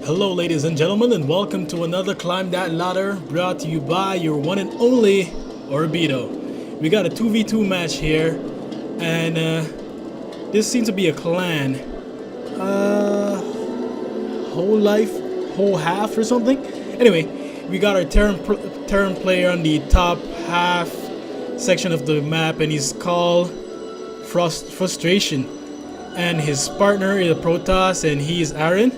Hello ladies and gentlemen, and welcome to another Climb That Ladder brought to you by your one and only Orbido. We got a 2v2 match here, and this seems to be a clan. Whole life, whole half or something? Anyway, we got our Terran player on the top half section of the map, and he's called Frustration. And his partner is Protoss, and he's Aaron.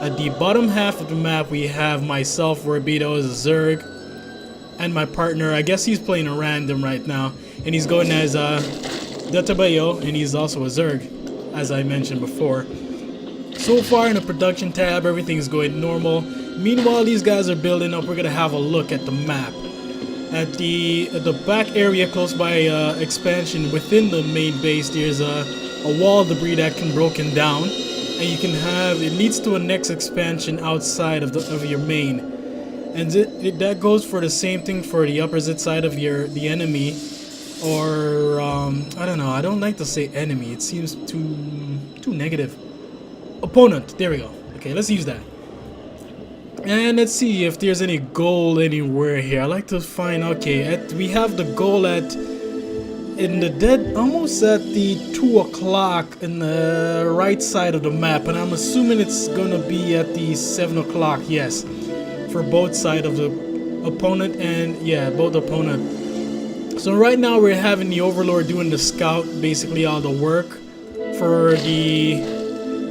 At the bottom half of the map, we have myself, Orbido, as a Zerg, and my partner. I guess he's playing a random right now, and he's going as Detabayo, and he's also a Zerg, as I mentioned before. So far in the production tab, everything's going normal. Meanwhile, these guys are building up. We're gonna have a look at the map. At the back area close by expansion within the main base, there's a wall debris that can be broken down. And you can have, it leads to a next expansion outside of your main, and that goes for the same thing for the opposite side of the enemy, or I don't know. I don't like to say enemy. It seems too negative. Opponent. There we go. Okay, let's use that. And let's see if there's any gold anywhere here. I like to find. Okay, we have the goal almost at the 2 o'clock in the right side of the map, and I'm assuming it's gonna be at the 7 o'clock. Yes, for both sides of the opponent, and yeah, both opponent. So right now we're having the Overlord doing the scout, basically all the work for the.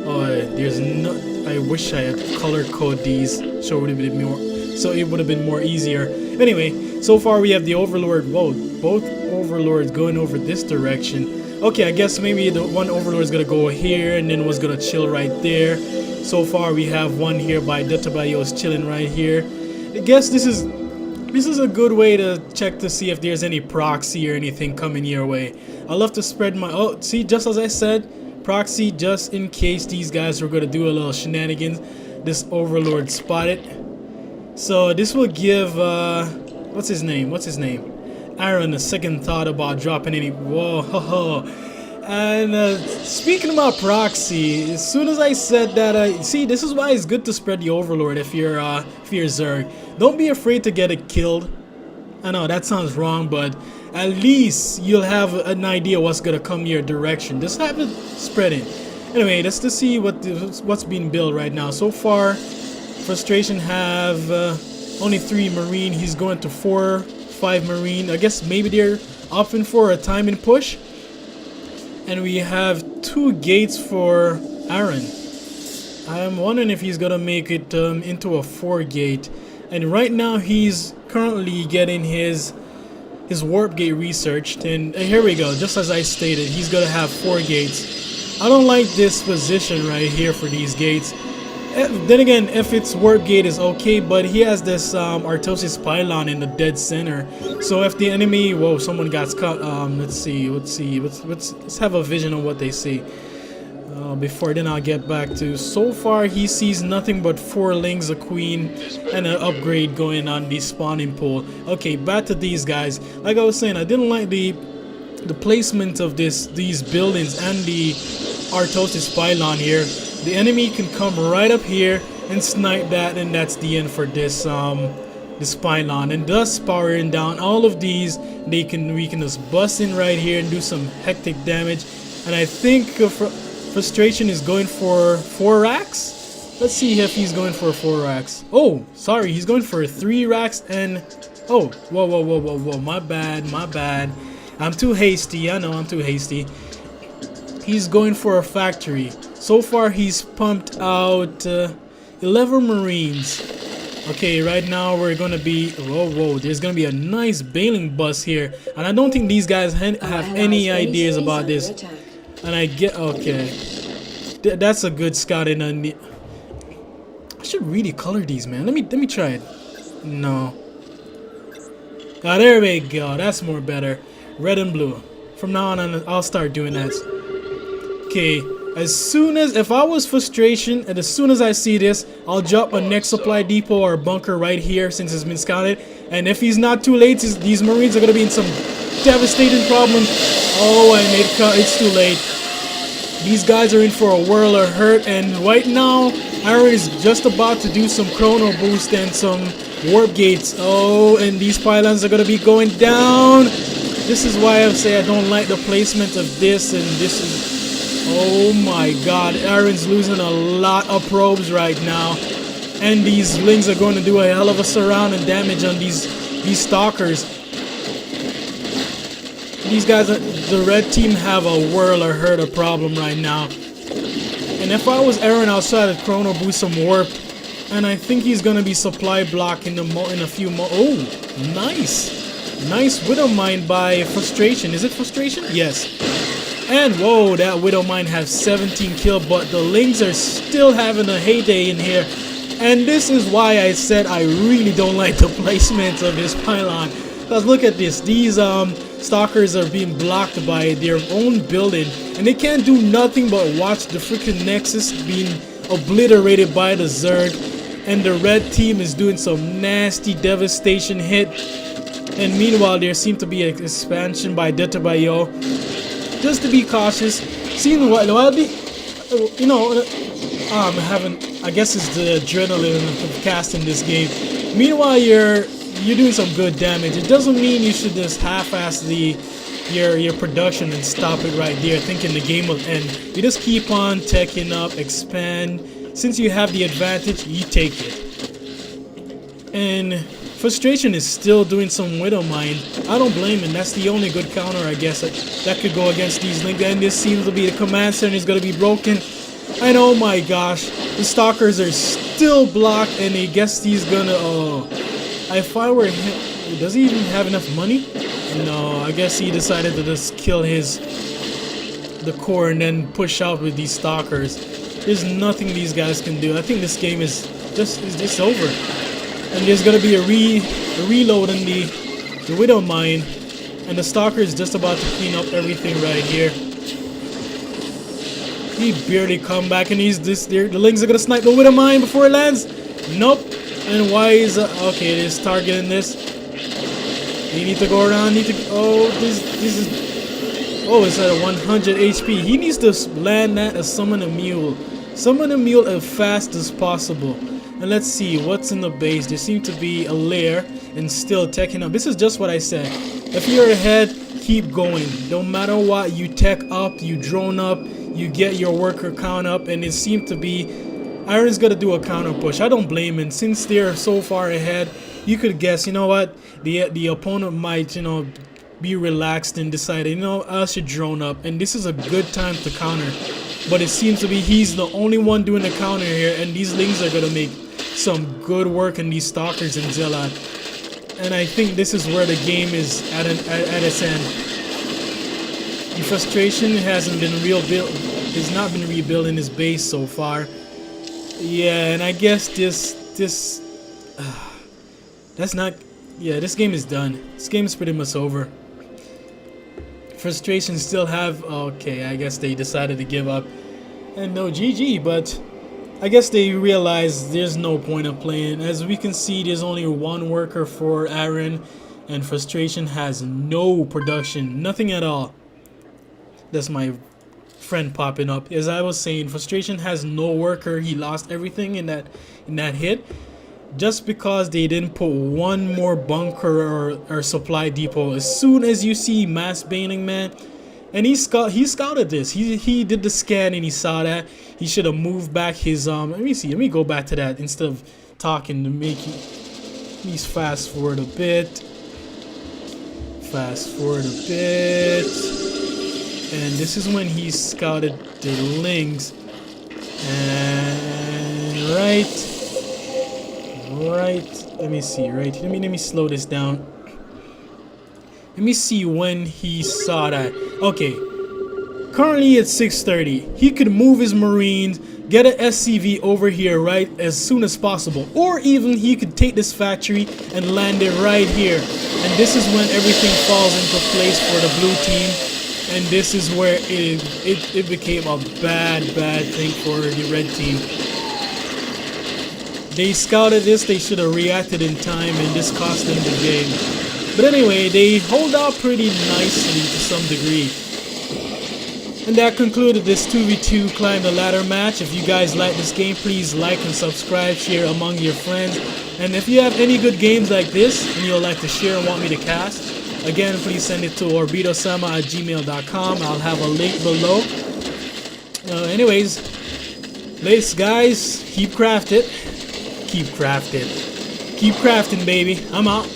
Oh, there's no. I wish I had color code these, so it would have been more. So it would have been more easier. Anyway, so far we have the Overlord. Whoa, both Overlords going over this direction. Okay, I guess maybe the one Overlord is gonna go here and then was gonna chill right there. So far we have one here by Detabayos chilling right here. I guess this is a good way to check to see if there's any proxy or anything coming your way. I love to spread my. Oh, see, just as I said, proxy just in case these guys were gonna do a little shenanigans. This Overlord spotted. So this will give what's his name? Aaron a second thought about dropping any. Whoa. And speaking about proxy, as soon as I said that, see, this is why it's good to spread the Overlord if you're Zerg. Don't be afraid to get it killed. I know that sounds wrong, but at least you'll have an idea what's gonna come your direction. Just have it spreading. Anyway, let's just see what's being built right now. So far, Frustration have only 3 Marine. He's going to 4-5 Marine. I guess maybe they're opting for a timing push. And we have 2 gates for Aaron. I'm wondering if he's gonna make it into a 4 gate. And right now he's currently getting his warp gate researched. And here we go. Just as I stated, he's gonna have 4 gates. I don't like this position right here for these gates. Then again, if it's warp gate is okay, but he has this Artosis pylon in the dead center. So if the enemy, whoa, someone got caught. Let's have a vision of what they see. Before then, I'll get back to. So far, he sees nothing but 4 lings, a queen, and an upgrade going on the spawning pool. Okay, back to these guys. Like I was saying, I didn't like the placement of these buildings and the Artosis pylon here. The enemy can come right up here and snipe that, and that's the end for this pylon. And thus powering down all of these, we can just bust in right here and do some hectic damage. And I think Frustration is going for 4 racks. Let's see if he's going for 4 racks. Oh, sorry, he's going for 3 racks and oh, whoa, my bad. I'm too hasty. I know I'm too hasty. He's going for a factory. So far, he's pumped out 11 Marines. Okay, right now we're gonna be. Whoa! There's gonna be a nice bailing bus here, and I don't think these guys have any ideas about this. And I get okay. That's a good scouting. I should really color these, man. Let me try it. No. Ah, there we go. That's more better. Red and blue. From now on, I'll start doing that. Okay. As soon as, if I was Frustration, and as soon as I see this, I'll drop a next supply depot or bunker right here since it's been scouted. And if he's not too late, these Marines are going to be in some devastating problem. Oh, and it's too late. These guys are in for a world of hurt, and right now, Aaron is just about to do some chrono boost and some warp gates. Oh, and these pylons are gonna be going down. This is why I say I don't like the placement of this, and this is, oh my god, Aaron's losing a lot of probes right now. And these lings are going to do a hell of a surround and damage on these stalkers. These guys, the red team have a world of hurt a problem right now. And if I was Aaron, I'll try to chrono boost some warp. And I think he's going to be supply block in a few more. Oh, nice. Nice Widow Mine by Frustration. Is it Frustration? Yes. And whoa, that Widow Mine has 17 kills, but the lings are still having a heyday in here. And this is why I said I really don't like the placement of this pylon. Because look at this. These stalkers are being blocked by their own building. And they can't do nothing but watch the freaking Nexus being obliterated by the Zerg. And the red team is doing some nasty devastation hit. And meanwhile, there seems to be an expansion by Deta Bayo. Just to be cautious. Seeing what, you know, I guess it's the adrenaline of casting this game. Meanwhile, you're doing some good damage. It doesn't mean you should just half-ass your production and stop it right there, thinking the game will end. You just keep on teching up, expand. Since you have the advantage, you take it. And Frustration is still doing some Widow Mine. I don't blame him. That's the only good counter, I guess, that could go against these links. And this seems to be the command center is going to be broken. And oh my gosh, the stalkers are still blocked, and I guess he's gonna. Oh, if I were him, does he even have enough money? No, I guess he decided to just kill the core and then push out with these stalkers. There's nothing these guys can do. I think this game is just over. And there's gonna be a reload in the Widow Mine, and the stalker is just about to clean up everything right here. He barely come back, and he's this there. The lings are gonna snipe the Widow Mine before it lands. Nope. And why is okay? It is targeting this. You need to go around. Oh, this is. Oh, it's at 100 HP. He needs to land that and summon a mule. Summon a mule as fast as possible. And let's see what's in the base. There seems to be a lair and still teching up. This is just what I said. If you're ahead, keep going. No matter what, you tech up, you drone up, you get your worker count up, and it seemed to be Iron's gonna do a counter push. I don't blame him. Since they're so far ahead, you could guess, you know what, the opponent might, you know, be relaxed and decide, you know, I should drone up, and this is a good time to counter. But it seems to be he's the only one doing the counter here, and these lings are gonna make some good work in these stalkers in Zilad. And I think this is where the game is at its end. The Frustration hasn't been has not been rebuilding his base so far. Yeah, and I guess that's not. Yeah, this game is done. This game is pretty much over. Frustration still have. Okay, I guess they decided to give up. And no GG, but I guess they realized there's no point of playing. As we can see, there's only one worker for Aaron, and Frustration has no production, nothing at all. That's my friend popping up. As I was saying, Frustration has no worker. He lost everything in that hit, just because they didn't put one more bunker or supply depot. As soon as you see mass bailing, man, and he scouted this. He did the scan and he saw that. He should have moved back his let me go back to that instead of talking to make you. Please fast forward a bit. And this is when he scouted the lings. And right. Let me see. Right. Let me slow this down. Let me see when he saw that. Okay. Currently it's 6:30. He could move his Marines, get an SCV over here right as soon as possible, or even he could take this factory and land it right here. And this is when everything falls into place for the blue team. And this is where it became a bad thing for the red team. They scouted this. They should have reacted in time, and this cost them the game. But anyway, they hold out pretty nicely to some degree. And that concluded this 2v2 Climb the Ladder match. If you guys like this game, please like and subscribe, share among your friends. And if you have any good games like this and you'd like to share and want me to cast, again, please send it to orbitosama@gmail.com. I'll have a link below. Anyways, ladies, guys, keep crafting. Keep crafting. Keep crafting, baby. I'm out.